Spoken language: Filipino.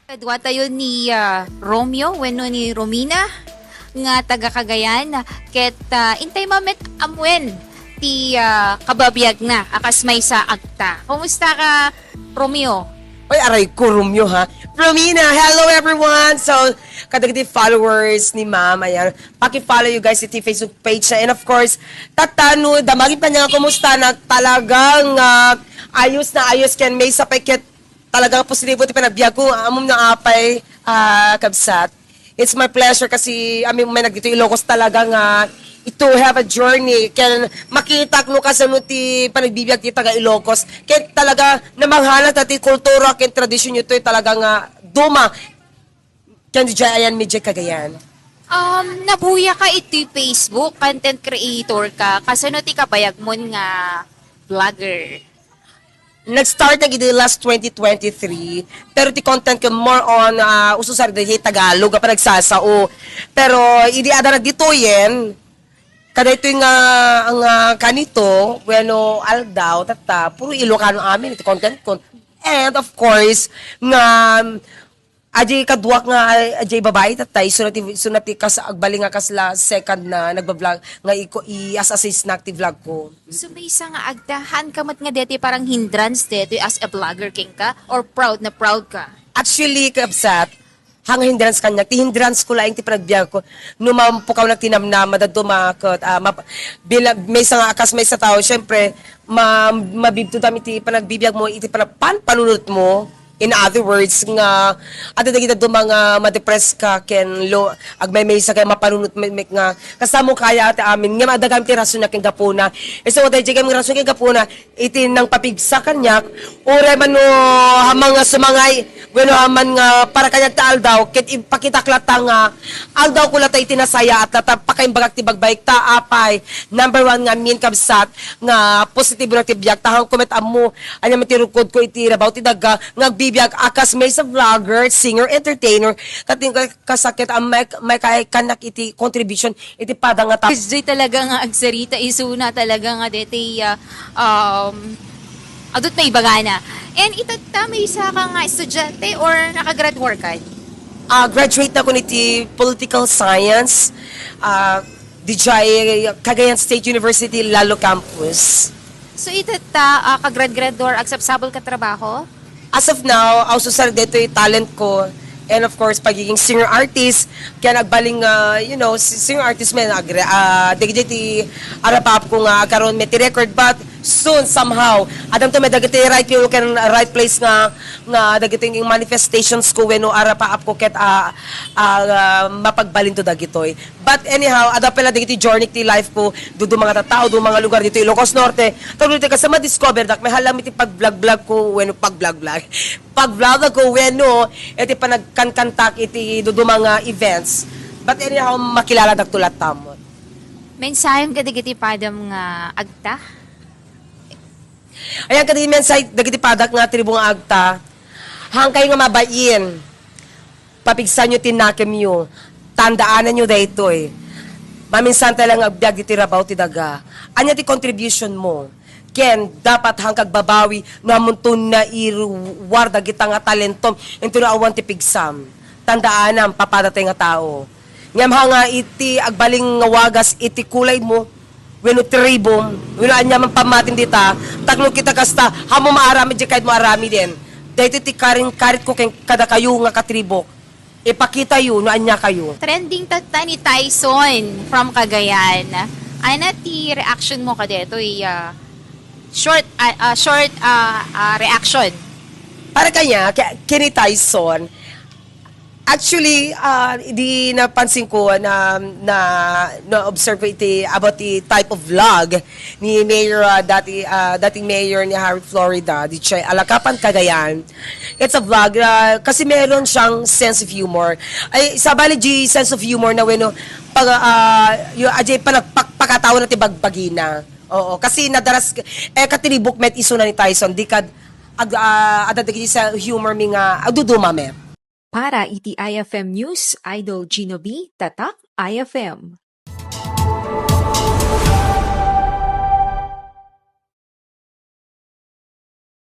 Kadwa tayo ni Romeo, wenno ni Romina, nga taga Cagayan, ket intay mamet amwen ti kababiyag na, akas may sa agta. Kumusta ka, Romeo? Oy, aray ko, Romeo, ha? Romina, hello everyone! So, kadagiti followers ni Ma'am, ayan, paki-follow you guys iti Facebook page na. And of course, tatano, damagin pa niya kumusta na talagang ayos na ayos ken may sapay talagang positibo ti panagbiag ko, amom na apay, kabsat. It's my pleasure kasi amin may nagdito Ilocos talaga nga ito have a journey ken makita no kasano ti panagbibiyag ti taga Ilocos ken talaga namanghalat ti kultura ken tradisyon ito talaga nga duma ken di ayan medyo Cagayan. Nabuya ka iti Facebook, content creator ka, kasano ti kabayag mo nga vlogger? Nag-start na gid last 2023 pero ti content ko more on ususar di Tagalog pa nagsasao pero idi ada dito yen kada ito nga ang kanito bueno aldaw tata puro Ilocano amin iti content ko and of course nga aji kadwa nga aji babae tatay sunati kas agbaling nga kasla second na nagba-vlog nga i-assist na active vlog ko. So may isa nga agdahan kamat nga deti parang hindrance deti as a vlogger king ka or proud na proud ka? Actually, kabsat, hang hindrance kanya, ti hindrance ko lang ti panagbiag ko, numampukaw na tinamnama, dadto makot, may sa nga akas may sa tao, syempre, mabibto dami ti panagbibiyag mo, iti panunot mo, in other words, nga, ato na kita do mga ma-depress ka, ken lo, agmay may sa kaya mapanunot nga, kasamo kaya ate amin, nga madagam ti rason na ken gapuna. So, dahil di kami rason ken gapuna, iti nang papigsa kanyak, ure man no, hamang nga sumangay, bueno, haman nga, para kanya ta aldaw, ket ipakita klata nga, aldaw ko lata itinasaya at lata pakaimbagak ti bagbayik ta apay, number one nga, min kabsat, nga, positibo na ti biyak, tahang kumet amo, anya matirukod ko iti rabaw ti daga, nga bibiyag akas may sa vlogger, singer, entertainer, kating kasakit ang may kay kanak iti contribution iti padang nga Di talaga nga agsarita isuna talaga nga deti adot may bagana. And itata may isa ka nga estudyante or nakagraduate ka? graduate na ko niti political science, DJ Cagayan State University Lalo Campus. So itata kagrad-graduate agsapsabol ka trabaho? As of now, also sa dito yung talent ko. And of course, pagiging singer-artist, kaya nagbaling, singer-artist may digiti arapap ko nga, karon may record but soon, somehow, adam to may dagiti right people can right place nga dagiti yung manifestations ko when arapap ko ket mapagbalin to dagitoy. But anyhow, ada pala dagiti journey ti life ko, dudu mga tao, du mga lugar dito Ilocos Norte. Tawid ka sa ma-discover dak may halam iti pag-vlog ko when pag-vlog ko when iti panagkankantak iti dudu mga events. But anyhow, makilala dak tulat tamot. Mensaheng ka digiti padam nga agta? Ayan kadili mensay dagiti padak nga tribong agta. Hangkay nga mabayin. Papigsan nyo tinakem nyo. Tandaanan nyo daytoy. Maminsan talang agbyag iti rabaw ti daga. Anya ti contribution mo. Ken dapat hangkag babawi namuntun na iwarda kita nga talentom ento na awan ti pigsam. Tandaanan papadatay nga tao. Ngam hanga iti agbaling nga wagas iti kulay mo. Weno tribom, weno anya man pamatin dita, tagno kita kasta, hamo maarami di kahit mo arami din. Dahil ti karit ko kada kayo nga katribo. Ipakita yun, no anya kayo. Trending tata ni Tyson from Cagayan. Ano ti reaction mo ka dito? Short reaction. Para kanya, kini Tyson, actually, di napansin ko na observe ko iti about the type of vlog ni Mayor, dating Mayor ni Harry Florida, di siya Alakapan, Cagayan. It's a vlog, kasi meron siyang sense of humor. Ay, sabali di sense of humor na weno, yung ajay panagpakatawa na tibagbagina. Oo, kasi nadaras, katinibok met iso na ni Tyson, di kad, adadagi sa humor mi nga, agduduma met. Para iti IFM News, Idol Gino B, Tatak IFM.